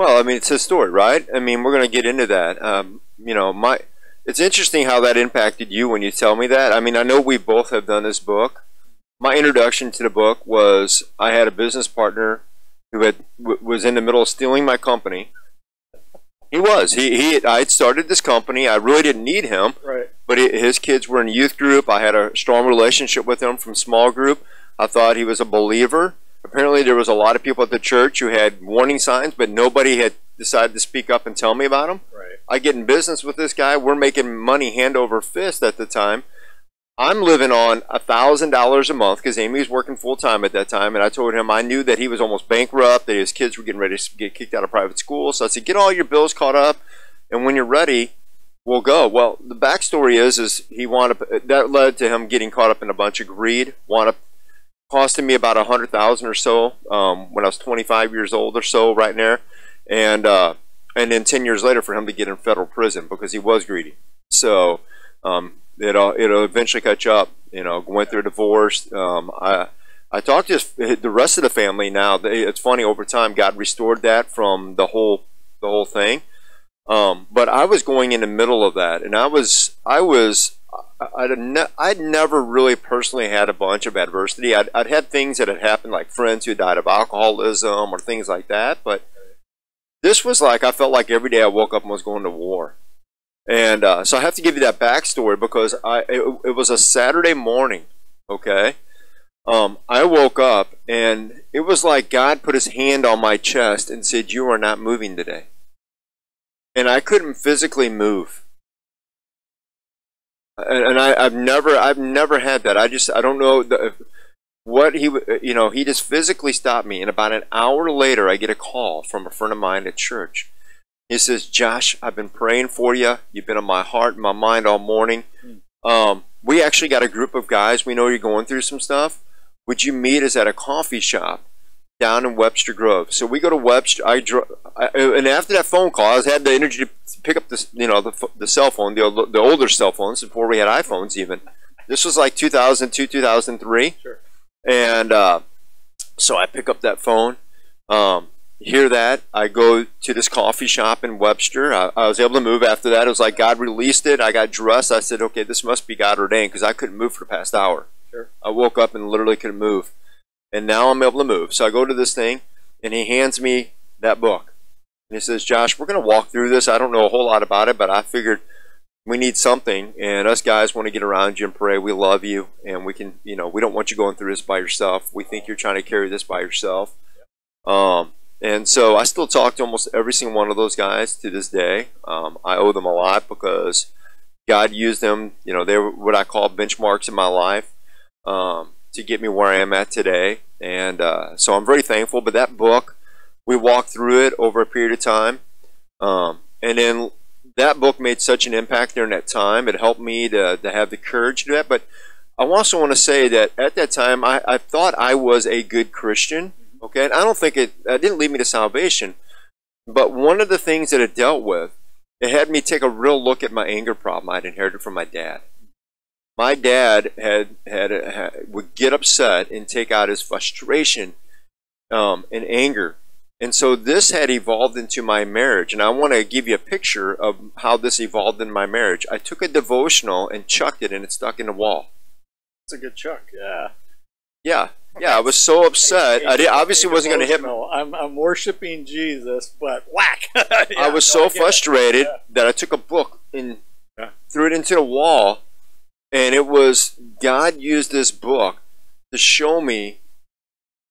Well, I mean, it's his story, right? I mean, we're going to get into that. You know, it's interesting how that impacted you when you tell me that. I mean, I know we both have done this book. My introduction to the book was I had a business partner who was in the middle of stealing my company. He was. I had started this company. I really didn't need him. Right. But his kids were in a youth group. I had a strong relationship with him from small group. I thought he was a believer. Apparently there was a lot of people at the church who had warning signs, but nobody had decided to speak up and tell me about him. Right. I get in business with this guy. We're making money hand over fist at the time. I'm living on $1,000 a month because Amy was working full-time at that time, and I told him I knew that he was almost bankrupt, that his kids were getting ready to get kicked out of private school. So I said, get all your bills caught up, and when you're ready, we'll go. Well, the backstory is he wound up, that led to him getting caught up in a bunch of greed, wound up costing me about $100,000 or so when I was 25 years old or so, right there, and then 10 years later for him to get in federal prison because he was greedy. So it'll eventually catch up. You know, went through a divorce. I talked to the rest of the family now. It's funny, over time God restored that from the whole thing. But I was going in the middle of that, and I'd never really personally had a bunch of adversity. I'd had things that had happened, like friends who died of alcoholism or things like that. But this was like, I felt like every day I woke up and was going to war. And so I have to give you that backstory because it was a Saturday morning, okay? I woke up and it was like God put his hand on my chest and said, you are not moving today. And I couldn't physically move. And I've never had that. I don't know what he just physically stopped me. And about an hour later, I get a call from a friend of mine at church. He says, Josh, I've been praying for you. You've been on my heart and my mind all morning. We actually got a group of guys. We know you're going through some stuff. Would you meet us at a coffee shop down in Webster Grove? So we go to Webster. And after that phone call, I had the energy to pick up this, the cell phone, the older cell phones before we had iPhones even. This was like 2002, 2003. Sure. And so I pick up that phone. Hear that, I go to this coffee shop in Webster. I was able to move after that. It was like God released it. I got dressed. I said, okay, this must be God ordained, because I couldn't move for the past hour. Sure. I woke up and literally couldn't move. And now I'm able to move. So I go to this thing, and he hands me that book. And he says, Josh, we're going to walk through this. I don't know a whole lot about it, but I figured we need something, and us guys want to get around you and pray. We love you, and we can, we don't want you going through this by yourself. We think you're trying to carry this by yourself. And so I still talk to almost every single one of those guys to this day. I owe them a lot because God used them. They were what I call benchmarks in my life to get me where I am at today. And so I'm very thankful. But that book, we walked through it over a period of time. And then that book made such an impact during that time. It helped me to have the courage to do that. But I also want to say that at that time, I thought I was a good Christian. Okay, and I don't think it didn't lead me to salvation, but one of the things that it dealt with, it had me take a real look at my anger problem I'd inherited from my dad. My dad would get upset and take out his frustration and anger, and so this had evolved into my marriage. And I want to give you a picture of how this evolved in my marriage. I took a devotional and chucked it, and it stuck in the wall. It's a good chuck, yeah. Yeah. Yeah, I was so upset. I obviously wasn't going to hit me. I'm worshiping Jesus, but whack. I was so frustrated that I took a book and threw it into the wall. And it was, God used this book to show me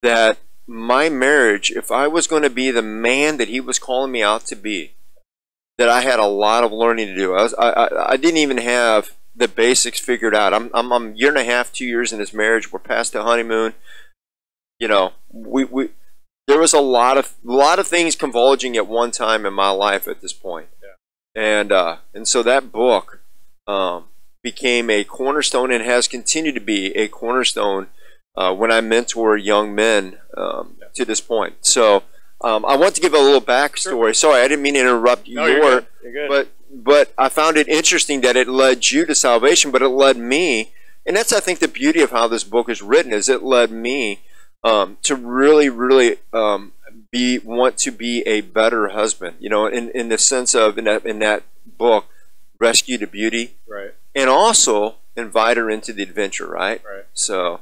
that my marriage, if I was going to be the man that he was calling me out to be, that I had a lot of learning to do. I didn't even have the basics figured out. I'm a year and a half, 2 years in this marriage. We're past the honeymoon. There was a lot of things converging at one time in my life at this point. Yeah. And so that book became a cornerstone and has continued to be a cornerstone when I mentor young men to this point. So I want to give a little backstory. Sorry, I didn't mean to interrupt you. No, you're good. But I found it interesting that it led you to salvation, but it led me, and that's, I think, the beauty of how this book is written, is it led me to really want to be a better husband. You know, in the sense of in that book, rescue the beauty, right, and also invite her into the adventure, right? right. So.